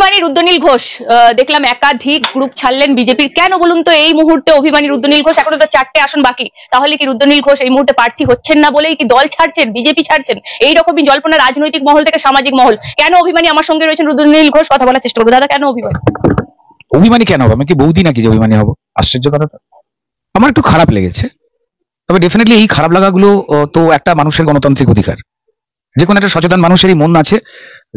অভিমানী রুদ্রনীল ঘোষ দেখলাম একাধিক গ্রুপ ছাড়লেন বিজেপির, কেন বলুন তো এই মুহূর্তে অভিমানী রুদ্রনীল ঘোষ? এখনো তো 4টে আসন বাকি, তাহলে কি রুদ্রনীল ঘোষ এই মুহূর্তে প্রার্থী হচ্ছেন না বলেই কি দল ছাড়ছেন, বিজেপি ছাড়ছেন? এইরকমই জল্পনা রাজনৈতিক মহল থেকে সামাজিক মহল। কেন অভিমানী? আমার সঙ্গে রয়েছেন রুদ্রনীল ঘোষ, কথা বলার চেষ্টা করবো। দাদা, কেন অভিমানী? অভিমানী কেন হবে? আমি কি বৌদি নাকি যে অভিমানী হবো? আশ্চর্য কথা তো। আমার একটু খারাপ লেগেছে, তবে ডেফিনেটলি এই খারাপ লাগাগুলো তো একটা মানুষের গণতান্ত্রিক অধিকার। যে কোনো একটা সচেতন মানুষেরই মন আছে,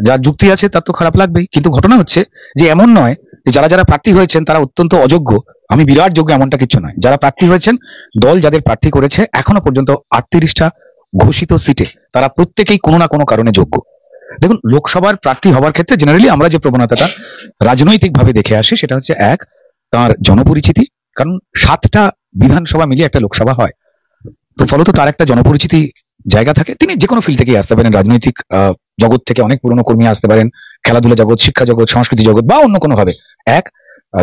যার যুক্তি আছে, তার তো খারাপ লাগবেই। কিন্তু ঘটনা হচ্ছে যে এমন নয় যে যারা যারা প্রার্থী হয়েছেন তারা অত্যন্ত অযোগ্য, আমি বিরাট যোগ্য, এমনটা কিছু নয়। যারা প্রার্থী হয়েছেন, দল যাদের প্রার্থী করেছে, এখনো পর্যন্ত 38টা ঘোষিত সিটে তারা প্রত্যেকেই কোনো না কোনো কারণে যোগ্য। দেখুন, লোকসভার প্রার্থী হওয়ার ক্ষেত্রে জেনারেলি আমরা যে প্রবণতাটা রাজনৈতিক ভাবে দেখে আসি সেটা হচ্ছে, এক, তার জনপরিচিতি। কারণ 7টা বিধানসভা মিলিয়ে একটা লোকসভা হয়, তো ফলত তার একটা জনপরিচিতি জায়গা থাকে। তিনি যে কোনো ফিল্ড থেকে আসতে পারেন, রাজনৈতিক জগৎ থেকে অনেক পুরনো কর্মী আসতে পারেন, খেলাধুলা জগৎ, শিক্ষা জগৎ, সংস্কৃতি জগৎ বা অন্য কোনো ভাবে। এক,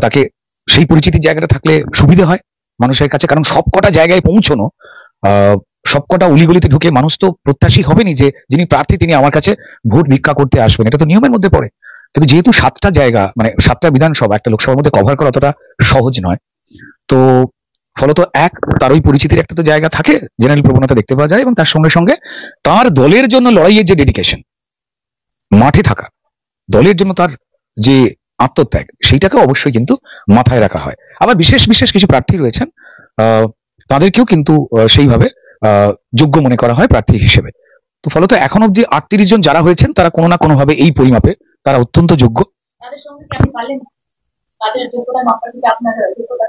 তাকে সেই পরিচিতির জায়গাটা থাকলে সুবিধা হয় মানুষের কাছে। কারণ সবকটা জায়গায় পৌঁছানো, সবকটা উলিগলিতে ঢুকে মানুষ তো প্রত্যাশী হবেনি যে যিনি প্রার্থী তিনি আমার কাছে ভোট ভিক্ষা করতে আসবেন, এটা তো নিয়মের মধ্যে পড়ে। কিন্তু যেহেতু 7টা জায়গা, মানে 7টা বিধানসভা একটা লোকসভার মধ্যে কভার করা অতটা সহজ নয়, তো ফলত এক, তার ওই পরিচিতির একটা তো জায়গা থাকে, জেনারেল প্রবণতা দেখতে পাওয়া যায়, এবং তার সঙ্গে সঙ্গে তার দলের জন্য লড়াইয়ের যে ডেডিকেশন, মাঠে থাকা, দলের জন্য তার যে আত্মত্যাগ, সেইটাকে অবশ্যই কিন্তু মাথায় রাখা হয়। আবার বিশেষ বিশেষ কিছু প্রার্থী রয়েছেন, তাদেরকেও কিন্তু সেইভাবে যোগ্য মনে করা হয় প্রার্থী হিসেবে। তো ফলত এখন অব্দি 38 জন যারা হয়েছেন তারা কোনো না কোনো ভাবে এই পরিমাপে তারা অত্যন্ত যোগ্য। তাদের সঙ্গে কি আপনি পারলেন? তাদের যোগ্যতা মাপার কি আপনার যোগ্যতা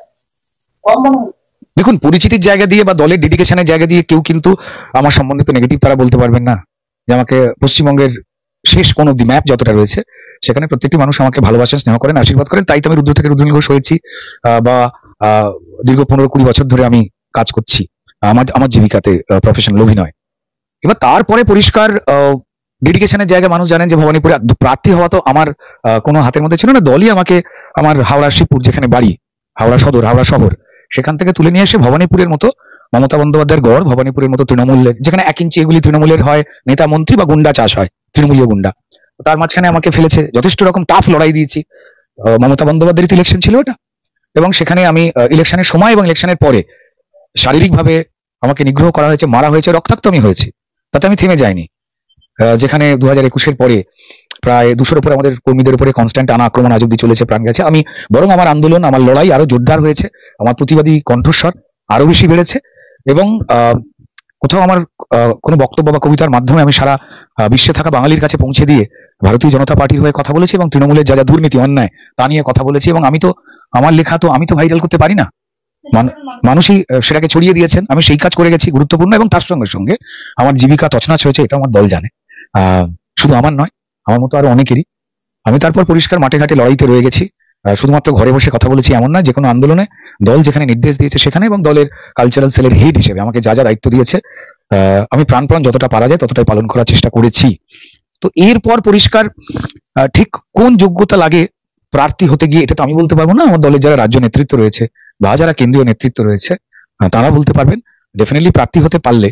কম মনে হয়? দেখুন, পরিচিতির জায়গা দিয়ে বা দলের ডেডিকেশনের জায়গা দিয়ে কেউ কিন্তু আমার সম্বন্ধে তো নেগেটিভ তারা বলতে পারবেন না। যে আমাকে পশ্চিমবঙ্গের শেষ কোন অব্দি ম্যাপ যতটা রয়েছে সেখানে প্রত্যেকটি মানুষ আমাকে ভালোবাসেন, স্নেহ করেন, আশীর্বাদ করেন। তাই তো আমি রুদ্র থেকে রুদ্রনীল ঘোষ হয়েছি, বা দীর্ঘ 15-20 বছর ধরে আমি কাজ করছি আমার জীবিকাতে, প্রফেশনাল অভিনয়। এবার তারপরে পরিষ্কার ডেডিকেশনের জায়গা মানুষ জানেন যে ভবানীপুরে প্রার্থী হওয়া তো আমার কোনো হাতের মধ্যে ছিল না। দলই আমাকে আমার হাওড়া শিবপুর, যেখানে বাড়ি, হাওড়া সদর, হাওড়া শহর, সেখান থেকে তুলে নিয়ে এসে ভবানীপুরের মতো মমতা বন্দ্যোপাধ্যায়ের গড়, ভবানীপুরের মতো তৃণমূলের, যেখানে 1 ইঞ্চি এগুলি তৃণমূলের হয় নেতা মন্ত্রী বা গুন্ডা চাষ হয়, তৃণমূলীয় গুন্ডা, তার মাঝখানে আমাকে ফেলেছে। যথেষ্ট রকম টাফ লড়াই দিয়েছি। মমতা বন্দ্যোপাধ্যায়ের ইলেকশন ছিল ওটা, এবং সেখানে আমি ইলেকশনের সময় এবং ইলেকশনের পরে শারীরিকভাবে আমাকে নিগ্রহ করা হয়েছে, মারা হয়েছে, রক্তাক্ত আমি হয়েছি, তাতে আমি থেমে যাইনি। যেখানে 2021-এর পরে প্রায় 200-র উপরে আমাদের কর্মীদের উপরে কনস্ট্যান্ট আক্রমণ আজ অব্দি চলেছে, প্রাণ গেছে, আমি বরং আমার আন্দোলন, আমার লড়াই আরো জোরদার হয়েছে, আমার প্রতিবাদী কণ্ঠস্বর আরো বেশি বেড়েছে, এবং কোথাও আমার কোনো বক্তব্য বা কবিতার মাধ্যমে আমি সারা বিশ্বে থাকা বাঙালির কাছে পৌঁছে দিয়ে ভারতীয় জনতা পার্টির হয়ে কথা বলেছি, এবং তৃণমূলের যা যা দুর্নীতি অন্যায় তা নিয়ে কথা বলেছি। এবং আমি তো আমার লেখা তো আমি তো ভাইরাল করতে পারি না, মানুষই সেটাকে ছড়িয়ে দিয়েছেন, আমি সেই কাজ করে গেছি গুরুত্বপূর্ণ। এবং তার সঙ্গে সঙ্গে আমার জীবিকা তছনছ হয়েছে, এটা আমার দল জানে, শুধু আমার নয়, আমার মতো আরো অনেকেরই। আমি তারপর পরিষ্কার মাঠে ঘাটে লড়াইতে রয়ে গেছি, শুধুমাত্র ঘরে বসে কথা বলেছি এমন নয়। যে কোনো আন্দোলনে দল যেখানে নির্দেশ দিয়েছে সেখানে, এবং দলের কালচারাল সেলের হেড হিসেবে আমাকে যা যা দায়িত্ব দিয়েছে আমি প্রাণপণ যতটা পারা যায় ততটাই পালন করার চেষ্টা করেছি। তো এরপর পরিষ্কার ঠিক কোন যোগ্যতা লাগে প্রার্থী হতে গিয়ে এটা তো আমি বলতে পারবো না, আমার দলের যারা রাজ্য নেতৃত্ব রয়েছে বা যারা কেন্দ্রীয় নেতৃত্ব রয়েছে তারা বলতে পারবেন। ডেফিনেটলি প্রার্থী হতে পারলে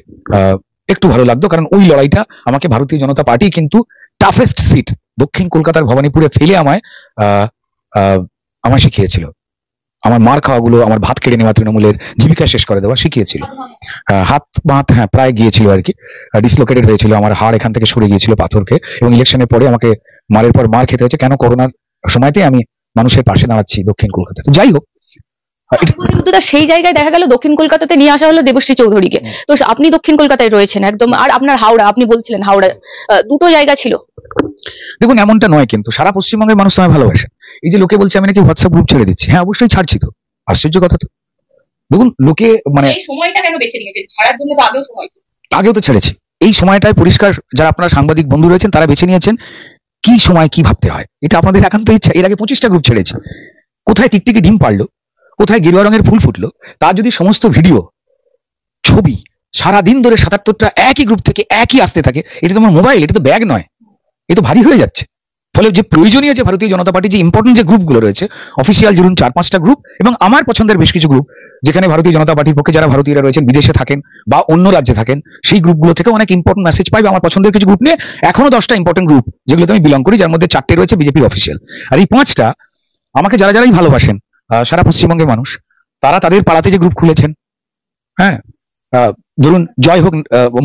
একটু ভালো লাগতো, কারণ ওই লড়াইটা আমাকে ভারতীয় জনতা পার্টি কিন্তু টাফেস্ট সিট দক্ষিণ কলকাতার ভবানীপুরে ফেলে আমায় শিখিয়েছিল। আমার মার খাওয়াগুলো, আমার ভাত কেড়ে নেওয়া, তৃণমূলের জীবিকা শেষ করে দেওয়া শিখিয়েছিল। হাত বাত প্রায় গিয়েছিল আর কি, ডিসলোকেটেড হয়েছিল, আমার হাড় এখান থেকে সরে গিয়েছিল পাথরকে, এবং ইলেকশনের পরে আমাকে মারের পর মার খেতে হয়েছে। কেন? করোনার সময়তে আমি মানুষের পাশে দাঁড়াচ্ছি দক্ষিণ কলকাতাতে। যাই হোক, সেই জায়গায় দেখা গেল দক্ষিণ কলকাতাতে নিয়ে আসা হলো দেবশ্রী চৌধুরীকে, তো আপনি দক্ষিণ কলকাতায় রয়েছেন একদম, আর আপনার হাওড়া, আপনি বলছিলেন হাওড়া, দুটো জায়গা ছিল। দেখুন, এমনটা নয়, কিন্তু সারা পশ্চিমবঙ্গের মানুষ আমায় ভালোবাসে। এই যে লোকে বলছে আমি নাকি হোয়াটসঅ্যাপ গ্রুপ ছেড়ে দিচ্ছি, হ্যাঁ অবশ্যই ছাড়ছি তো, আশ্চর্য কথা তো। দেখুন, লোকে মানে সময়টা কেন বেছে নিয়েছেন ছাড়ার জন্য? তো আগেও সময় ছিল, আগেও তো ছেড়েছি। এই সময়টায় পরিষ্কার যারা আপনারা সাংবাদিক বন্ধু রয়েছেন তারা বেছে নিয়েছেন কি সময় কি ভাবতে হয়, এটা আপনাদের একান্ত ইচ্ছা। এর আগে 25টা গ্রুপ ছেড়েছি। কোথায় টিকটিকি ডিম পারলো, কোথায় গেরুয়া রঙের ফুল ফুটলো, তার যদি সমস্ত ভিডিও, ছবি সারাদিন ধরে 77টা একই গ্রুপ থেকে একই আসতে থাকে, এটা তো আমার মোবাইল, এটা তো ব্যাগ নয়, এ তো ভারী হয়ে যাচ্ছে। ফলে যে প্রয়োজনীয় যে ভারতীয় জনতা পার্টি যে ইম্পর্টেন্ট যে গ্রুপগুলো রয়েছে, অফিসিয়াল ধরুন 4-5টা গ্রুপ এবং আমার পছন্দের বেশ কিছু গ্রুপ, যেখানে ভারতীয় জনতা পার্টির পক্ষে যারা ভারতীয়রা রয়েছেন, বিদেশে থাকেন বা অন্য রাজ্যে থাকেন, সেই গ্রুপগুলো থেকে অনেক ইম্পর্টেন্ট মেসেজ পাই। আমার পছন্দের কিছু গ্রুপ নিয়ে এখনো 10টা ইম্পর্টেন্ট গ্রুপ যেগুলোতে আমি বিলং করি, যার মধ্যে 4টে রয়েছে বিজেপির অফিসিয়াল। আর এই 5টা আমাকে যারাই ভালোবাসেন, সারা পশ্চিমবঙ্গের মানুষ, তারা তাদের পাড়াতে যে গ্রুপ খুলেছেন, হ্যাঁ, ধরুন জয় হোক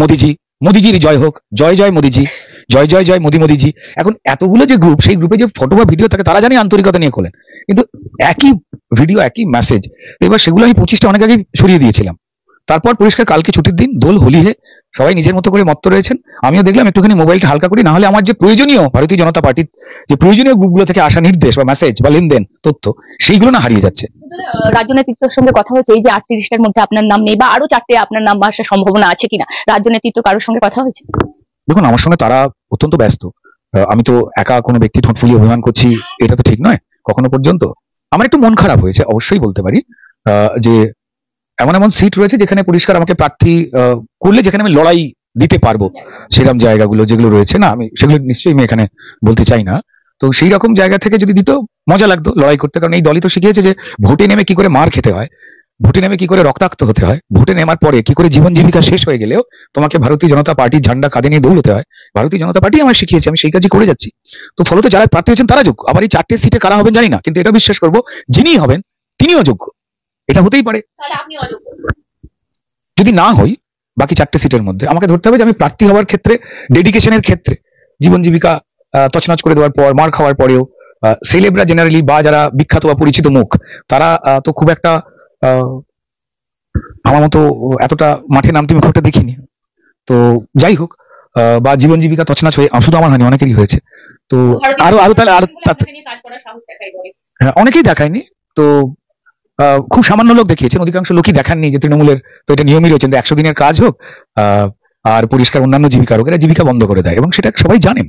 মোদিজি, মোদিজির জয় হোক, জয় জয় মোদিজি, জয় জয় জয় মোদিজি। এখন এতগুলো যে গ্রুপ, সেই গ্রুপে যে ফটো বা ভিডিও থাকে, তারা জানি আন্তরিকতা নিয়ে খোলেন, কিন্তু একই ভিডিও একই মেসেজ। এবার সেগুলো আমি 25টা অনেক আগেই সরিয়ে দিয়েছিলাম। তারপর পরিষ্কার কালকে ছুটির দিন, দোল হোলি হে সবাই নিজের মতো করে মত্ত রয়েছেন, আমিও দেখলাম একটুখানি মোবাইলটা হালকা করি, না হলে আমার যে প্রয়োজনীয় ভারতীয় জনতা পার্টির যে প্রয়োজনীয় গ্রুপগুলো থেকে আসা নির্দেশ বা মেসেজ বা লেনদেন তথ্য, সেইগুলো না হারিয়ে যাচ্ছে। রাজনীতির সঙ্গে কথা হচ্ছে, এই যে 38টার মধ্যে আপনার নাম নেই বা আরো 4টে আপনার নাম আসার সম্ভাবনা আছে কিনা, রাজ্য নেতৃত্ব কারোর সঙ্গে কথা হয়েছে? দেখুন, আমার সঙ্গে তারা অত্যন্ত ব্যস্ত। আমি তো একা কোনো ব্যক্তি ঠোঁট ফুলিয়ে অভিমান করছি, এটা তো ঠিক নয় কখনো পর্যন্ত। আমার একটু মন খারাপ হয়েছে, অবশ্যই বলতে পারি, যে এমন এমন সিট রয়েছে যেখানে পরিষ্কার আমাকে প্রার্থী করলে, যেখানে আমি লড়াই দিতে পারবো, সেরকম জায়গাগুলো যেগুলো রয়েছে, না আমি সেগুলো নিশ্চয়ই আমি এখানে বলতে চাই না। তো সেই রকম জায়গা থেকে যদি দিত, মজা লাগতো লড়াই করতে। কারণ এই দলই তো শিখিয়েছে যে ভোটে নেমে কি করে মার খেতে হয়, ভোটে নেমে কি করে রক্তাক্ত হতে হয়, ভোটে নেমার পরে কি করে জীবন জীবিকা শেষ হয়ে গেলেও তোমাকে ভারতীয় জনতা পার্টির ঝান্ডা কাঁধে নিয়ে দৌড়তে হয়। ভারতীয় জনতা পার্টি আমায় শিখিয়েছে, আমি সেই কাজই করে যাচ্ছি। তো ফলত যারা প্রার্থী হয়েছেন তারা যোগ্য। আবার এই 4টে সিটে কারা হবেন জানি না, কিন্তু এটা বিশ্বাস করবো যিনি হবেন তিনিও যোগ্য। এটা হতেই পারে। যদি না হই বাকি 4টে সিটের মধ্যে, আমাকে ধরতে হবে যে আমি প্রার্থী হওয়ার ক্ষেত্রে, ডেডিকেশনের ক্ষেত্রে, জীবন জীবিকা তছনছ করে দেওয়ার পর, মার খাওয়ার পরেও, সেলেবরা জেনারেলি বা যারা বিখ্যাত বা পরিচিত মুখ, তারা তো খুব একটা আমার মতো এতটা মাঠে নামতে আমি খুব একটা দেখিনি। তো যাই হোক, বা জীবন জীবিকা তছনছ হয়ে, শুধু আমার হয়নি, অনেকেরই হয়েছে। তো আরো তাহলে আর অনেকেই দেখায়নি। তো খুব সামান্য লোক দেখিয়েছেন, অধিকাংশ লোকই দেখাননি যে তৃণমূলের তো এটা নিয়মই রয়েছে, 100 দিনের কাজ হোক আর পরিষ্কার অন্যান্য জীবিকা হোক, এরা জীবিকা বন্ধ করে দেয় এবং সেটা সবাই জানেন।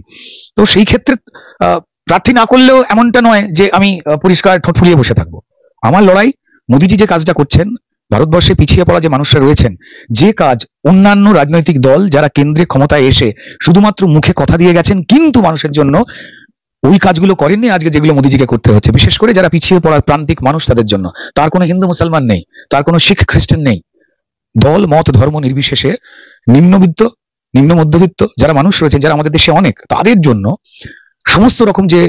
তো সেই ক্ষেত্রে প্রার্থী না করলেও এমনটা নয় যে আমি পরিষ্কার ঠোঁট ফুলিয়ে বসে থাকবো। আমার লড়াই, মোদিজি যে কাজটা করছেন, ভারতবর্ষে পিছিয়ে পড়া যে মানুষরা রয়েছেন, যে কাজ অন্যান্য রাজনৈতিক দল যারা কেন্দ্রে ক্ষমতায় এসে শুধুমাত্র মুখে কথা দিয়ে গেছেন কিন্তু মানুষের জন্য ওই কাজগুলো করেননি, আজকে যেগুলো মোদিজিকে করতে হচ্ছে, বিশেষ করে যারা পিছিয়ে পড়া প্রান্তিক মানুষ, তাদের জন্য। তার কোনো হিন্দু মুসলমান নেই, তার কোনো শিখ খ্রিস্টান নেই, দল মত ধর্ম নির্বিশেষে নিম্নবিত্ত, নিম্ন মধ্যবিত্ত যারা মানুষ রয়েছেন, যারা আমাদের দেশে অনেক, তাদের জন্য সমস্ত রকম যে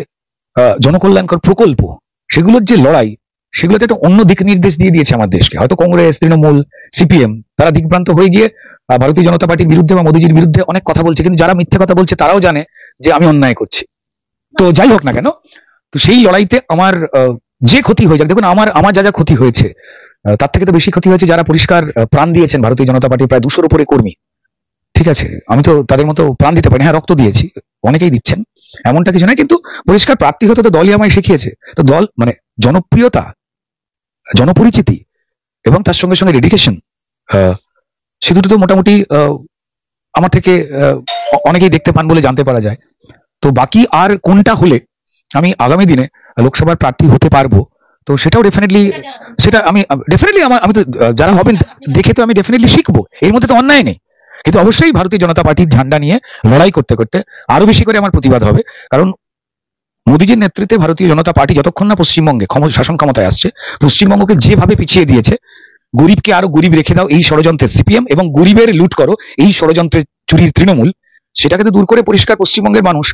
জনকল্যাণকর প্রকল্প, সেগুলোর যে লড়াই, সেগুলোতে একটা অন্য দিক নির্দেশ দিয়ে দিয়েছে আমার দেশকে। হয়তো কংগ্রেস, তৃণমূল, সিপিএম তারা দিকভ্রান্ত হয়ে গিয়ে ভারতীয় জনতা পার্টির বিরুদ্ধে বা মোদিজির বিরুদ্ধে অনেক কথা বলছে, কিন্তু যারা মিথ্যে কথা বলছে তারাও জানে যে আমি অন্যায় করছি। তো যাই হোক না কেন, তো সেই লড়াইতে আমার যে ক্ষতি হয়ে যাক, দেখুন আমার যা যা ক্ষতি হয়েছে, তার থেকে তো বেশি ক্ষতি হয়েছে যারা পরিষ্কার প্রাণ দিয়েছেন ভারতীয় জনতা পার্টির প্রায় 200-র উপরে কর্মী। ঠিক আছে, আমি তো তাদের মতো প্রাণ দিতে পারি, হ্যাঁ রক্ত দিয়েছি, অনেকেই দিচ্ছেন, এমনটা কিছু নয়, কিন্তু পরিষ্কার প্রার্থী হতে তো দলই আমায় শিখিয়েছে। তো দল মানে জনপ্রিয়তা, জনপরিচিতি এবং তার সঙ্গে সঙ্গে ডেডিকেশন, সে দুটো তো মোটামুটি আমার থেকে অনেকেই দেখতে পান বলে জানতে পারা যায়। তো বাকি আর কোনটা হলে আমি আগামী দিনে লোকসভার প্রার্থী হতে পারবো, তো সেটাও ডেফিনেটলি, সেটা আমি ডেফিনেটলি আমি তো যারা হবেন দেখে তো আমি ডেফিনেটলি শিখবো, এর মধ্যে তো অন্যায় নেই। কিন্তু অবশ্যই ভারতীয় জনতা পার্টির ঝান্ডা নিয়ে লড়াই করতে করতে আরো বেশি করে আমার প্রতিবাদ হবে। কারণ মোদিজির নেতৃত্বে ভারতীয় জনতা পার্টি যতক্ষণ না পশ্চিমবঙ্গে শাসন ক্ষমতায় আসছে, পশ্চিমবঙ্গকে যেভাবে পিছিয়ে দিয়েছে, গরিবকে আরো গরিব রেখে দাও এই ষড়যন্ত্রের সিপিএম এবং গরিবের লুট করো এই ষড়যন্ত্রের চুরির তৃণমূল, সেটাকে তো দূর করে পরিষ্কার পশ্চিমবঙ্গের মানুষ,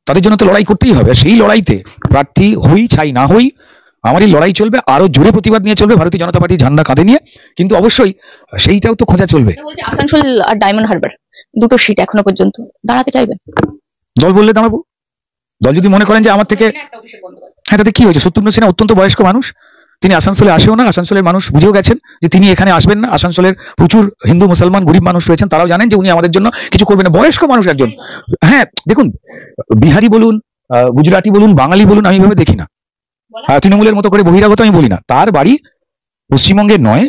তাদের জন্য তো লড়াই করতেই হবে। সেই লড়াইতে প্রার্থী হই চাই না হই, আমার এই লড়াই চলবে, আরো জোরে প্রতিবাদ নিয়ে চলবে ভারতীয় জনতা পার্টির ঝান্ডা কাঁধে নিয়ে। কিন্তু অবশ্যই সেইটাও তো খোঁজা চলবে। আসানসোল আর ডায়মন্ড হারবার দুটো সিট এখনো পর্যন্ত দাঁড়াতে চাইবেন? দল বললে দাঁড়াবো। দল যদি মনে করেন যে আমার থেকে, হ্যাঁ তাতে কি হয়েছে, শত্রুঘ্ন সিনহা অত্যন্ত বয়স্ক মানুষ, তিনি আসানসোলে আসেও না, আসানসোলের মানুষ বুঝেও গেছেন যে তিনি এখানে আসবেন না। আসানসোলের প্রচুর হিন্দু মুসলমান গরিব মানুষ রয়েছেন, তারাও জানেন যে উনি আমাদের জন্য কিছু করবেন না, বয়স্ক মানুষ একজন। হ্যাঁ দেখুন, বিহারি বলুন, গুজরাটি বলুন, বাঙালি বলুন, আমি এভাবে দেখি না, তৃণমূলের মতো করে বহিরাগত আমি বলি না। তার বাড়ি পশ্চিমবঙ্গের নয়,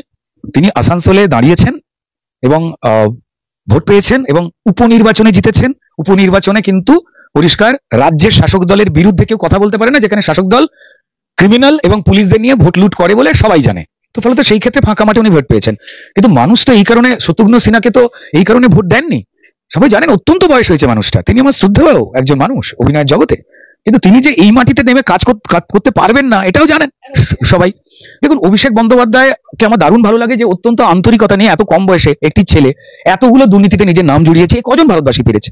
তিনি আসানসোলে দাঁড়িয়েছেন এবং ভোট পেয়েছেন এবং উপনির্বাচনে জিতেছেন। উপনির্বাচনে কিন্তু পরিষ্কার রাজ্যের শাসক দলের বিরুদ্ধে কেউ কথা বলতে পারে না, যেখানে শাসক দল ক্রিমিনাল এবং পুলিশদের নিয়ে ভোট লুট করে বলে সবাই জানে। তো ফলত সেই ক্ষেত্রে ফাঁকা মাঠে উনি ভোট পেয়েছেন। কিন্তু মানুষ তো এই কারণে শত্রুঘ্ন সিনহাকে তো এই কারণে ভোট দেননি, সবাই জানেন অত্যন্ত বয়স হয়েছে মানুষটা, তিনি আমার শ্রদ্ধেয় একজন মানুষ অভিনয়ের জগতে। কিন্তু তিনি যে এই মাটিতে নেমে কাজ করতে পারবেন না এটাও জানেন সবাই। দেখুন, অভিষেক বন্দ্যোপাধ্যায়কে আমার দারুণ ভালো লাগে যে অত্যন্ত আন্তরিকতা নিয়ে এত কম বয়সে একটি ছেলে এতগুলো দুর্নীতিতে নিজের নাম জড়িয়েছে, কজন ভারতবাসী পেরেছে,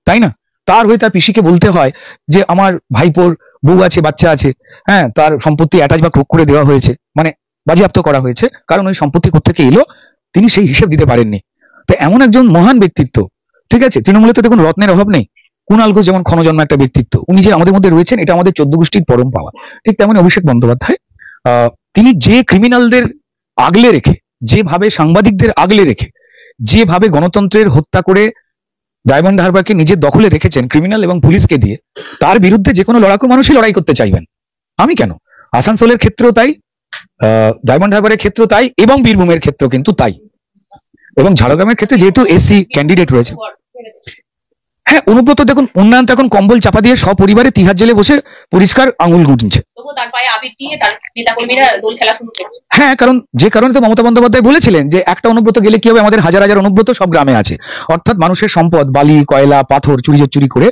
তাই না? তার হয়ে তার পিসিকে বলতে হয় যে আমার ভাইপোর বউ আছে, বাচ্চা আছে, হ্যাঁ, তার সম্পত্তি অ্যাটাচ বা ক্রোক করে দেওয়া হয়েছে, মানে বাজেয়াপ্ত করা হয়েছে, কারণ ওই সম্পত্তি কোত্থেকে এলো তিনি সেই হিসেব দিতে পারেননি। তো এমন একজন মহান ব্যক্তিত্ব, ঠিক আছে, তৃণমূলে তো দেখুন রত্নের অভাব নেই। কুণাল ঘোষ যেমন ক্ষণজন্ম একটা ব্যক্তিত্ব, উনি যে আমাদের মধ্যে রয়েছেন এটা আমাদের 14 গোষ্ঠীর পরম পাওয়া। ঠিক তেমনি অভিষেক বন্দ্যোপাধ্যায়, তিনি যে ক্রিমিনালদের আগলে রেখে, যেভাবে সাংবাদিকদের আগলে রেখে, যেভাবে গণতন্ত্রের হত্যা করে ডায়মন্ড হারবারকে নিজের দখলে রেখেছেন ক্রিমিনাল এবং পুলিশকে দিয়ে, তার বিরুদ্ধে যে কোনো লড়াকু মানুষই লড়াই করতে চাইবেন। আমি কেন, আসানসোলের ক্ষেত্রেও তাই, ডায়মন্ড হারবারের ক্ষেত্রেও তাই, এবং বীরভূমের ক্ষেত্রেও কিন্তু তাই, এবং ঝাড়গ্রামের ক্ষেত্রে যেহেতু এসসি ক্যান্ডিডেট রয়েছে। হ্যাঁ, অনুব্রত দেখুন উন্নয়ন তো এখন কম্বল চাপা দিয়ে সপরিবারে তিহার জেলে বসে পরিষ্কার আঙুল গুটিছে। হ্যাঁ, কারণ যে কারণে তো মমতা বন্দ্যোপাধ্যায় বলেছিলেন যে একটা অনুব্রত গেলে কি হবে, আমাদের হাজার হাজার অনুব্রত সব গ্রামে আছে, অর্থাৎ মানুষের সম্পদ বালি কয়লা পাথর চুরি করে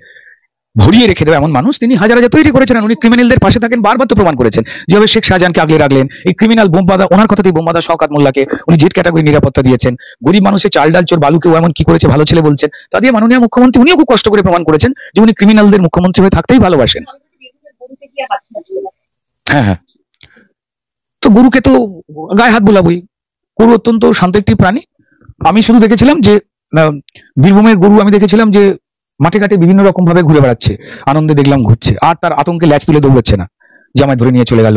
ভরিয়ে রেখে দেবে এমন মানুষ তিনি হাজার হাজার তৈরি করেছেন। উনি ক্রিমিনালদের পাশে থাকেন, বারবার তো প্রমাণ করেছেন, যেভাবে শেখ শাহজাহানকে আগলে রাখলেন, এই ক্রিমিনাল বোমবাদা, ওনার কথাতেই বোমবাদা শওকত মোল্লাকে উনি জেড ক্যাটাগরি নিরাপত্তা দিয়েছেন, গরিব মানুষের চাল ডাল চোর বালুকেও এমন কি করেছে ভালো ছেলে বলছেন, তা দিয়ে মাননীয় মুখ্যমন্ত্রী উনিও খুব কষ্ট করে প্রমাণ করেছেন যে উনি ক্রিমিনালদের মুখ্যমন্ত্রী হয়ে থাকতেই ভালোবাসেন। হ্যাঁ, তো গরুকে তো গায়ে হাত বোলাবই, গরু অত্যন্ত শান্ত একটি প্রাণী। আমি শুধু দেখেছিলাম যে বীরভূমের গরু আমি দেখেছিলাম যে মাঠে ঘাটে বিভিন্ন রকম ভাবে ঘুরে বেড়াচ্ছে, আনন্দে দেখলাম ঘুরছে, আর তার আতঙ্কে ল্যাচ তুলে দৌড়াচ্ছে না যে আমায় ধরে নিয়ে চলে গেল,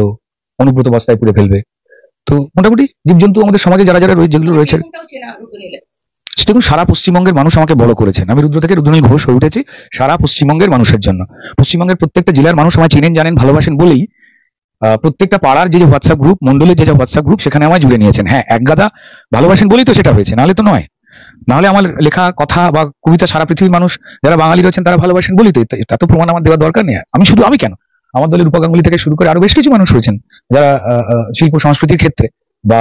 অনুব্রত বস্তায় পুড়ে ফেলবে। তো মোটামুটি জীবজন্তু আমাদের সমাজে যারা যারা যেগুলো রয়েছে, দেখুন সারা পশ্চিমবঙ্গের মানুষ আমাকে বড় করেছেন, আমি রুদ্র থেকে রুদ্রনীল ঘোষ হয়ে উঠেছি সারা পশ্চিমবঙ্গের মানুষের জন্য। পশ্চিমবঙ্গের প্রত্যেকটা জেলার মানুষ আমায় চিনেন, জানেন, ভালোবাসেন বলেই প্রত্যেকটা পাড়ার যে হোয়াটসঅ্যাপ গ্রুপ, মন্ডলের যে হোয়াটসঅ্যাপ গ্রুপ, সেখানে আমায় জুড়ে নিয়েছেন। হ্যাঁ, এক গাদা ভালোবাসেন বলেই তো সেটা হয়েছে, নাহলে তো নয়। নাহলে আমার লেখা কথা বা কবিতা সারা পৃথিবীর মানুষ যারা বাঙালি রয়েছেন তারা ভালোবাসেন বলেই তো, এটা তো প্রমাণ আমার দেওয়ার দরকার নেই। আমি কেন, আমার দলের রূপা গাঙ্গুলি থেকে শুরু করে আরো বেশ কিছু মানুষ রয়েছেন যারা শিল্প সংস্কৃতির ক্ষেত্রে বা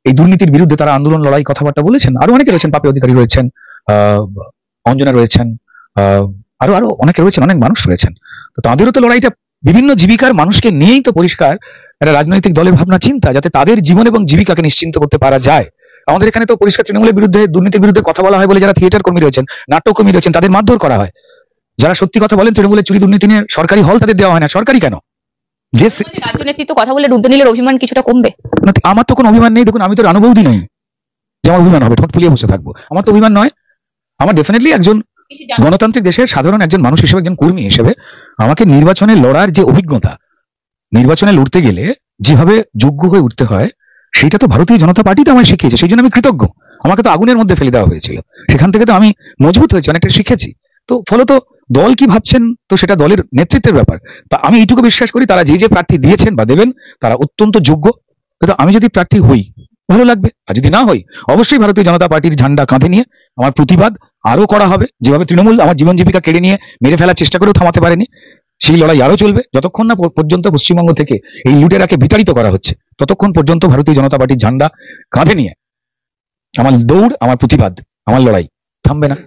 এই দুর্নীতির বিরুদ্ধে তারা আন্দোলন লড়াই কথাবার্তা বলেছেন। আরো অনেকে রয়েছেন, পাপি অধিকারী রয়েছেন, অঞ্জনা রয়েছেন, আরো অনেকে রয়েছেন, অনেক মানুষ রয়েছেন। তো তাদেরও তো লড়াইটা বিভিন্ন জীবিকার মানুষকে নিয়েই তো পরিষ্কার একটা রাজনৈতিক দলের ভাবনা চিন্তা, যাতে তাদের জীবন এবং জীবিকাকে নিশ্চিন্ত করতে পারা যায়। আমাদের এখানে তো পরিষ্কার তৃণমূলের বিরুদ্ধে, দুর্নীতির বিরুদ্ধে কথা বলা হয় বলে যারা থিয়েটার কর্মী রয়েছেন, নাটক কর্মী রয়েছেন, তাদের মারধর করা হয়। যারা সত্যি কথা বলেন তৃণমূলের চুরি দুর্নীতি নিয়ে, সরকারি হল তাদের দেওয়া হয় না। সরকারি কেন? যে রাজ্য নেতৃত্ব কথা বলে রুদ্রনীলের অভিমান কিছুটা কমবে? আমার তো কোনো অভিমান নেই। দেখুন, আমি তো রানুবৌদি নই যে আমার অভিমান হবে, ঠোঁট ফুলিয়ে বসে থাকবো। আমার তো অভিমান নয়। আমার ডেফিনেটলি একজন গণতান্ত্রিক দেশের সাধারণ একজন মানুষ হিসেবে, একজন কর্মী হিসেবে আমাকে নির্বাচনে লড়ার যে অভিজ্ঞতা, নির্বাচনে লড়তে গেলে যেভাবে যোগ্য হয়ে উঠতে হয়, সেটা তো ভারতীয় জনতা পার্টি তো আমায় শিখিয়েছে। সেই জন্য আমি কৃতজ্ঞ। আমাকে তো আগুনের মধ্যে ফেলে দেওয়া হয়েছিল, সেখান থেকে তো আমি মজবুত হয়েছি, অনেকটা শিখেছি। তো ফলত দল কি ভাবছেন তো সেটা দলের নেতৃত্বের ব্যাপার। তা আমি এইটুকু বিশ্বাস করি, তারা যে প্রার্থী দিয়েছেন বা দেবেন তারা অত্যন্ত যোগ্য। কিন্তু আমি যদি প্রার্থী হই ভালো লাগবে, আর যদি না হই অবশ্যই ভারতীয় জনতা পার্টির ঝান্ডা কাঁধে নিয়ে আমার প্রতিবাদ আরো করা হবে। যেভাবে তৃণমূল আমার জীবন জীবিকা কেড়ে নিয়ে মেরে ফেলার চেষ্টা করেও থামাতে পারেনি, সেই লড়াই আরো চলবে যতক্ষণ না পর্যন্ত পশ্চিমবঙ্গ থেকে এই লুটেরাকে বিতাড়িত করা হচ্ছে, ততক্ষণ পর্যন্ত ভারতীয় জনতা পার্টির ঝান্ডা কাঁধে নিয়ে আমার দৌড়, আমার প্রতিবাদ, আমার লড়াই থামবে না।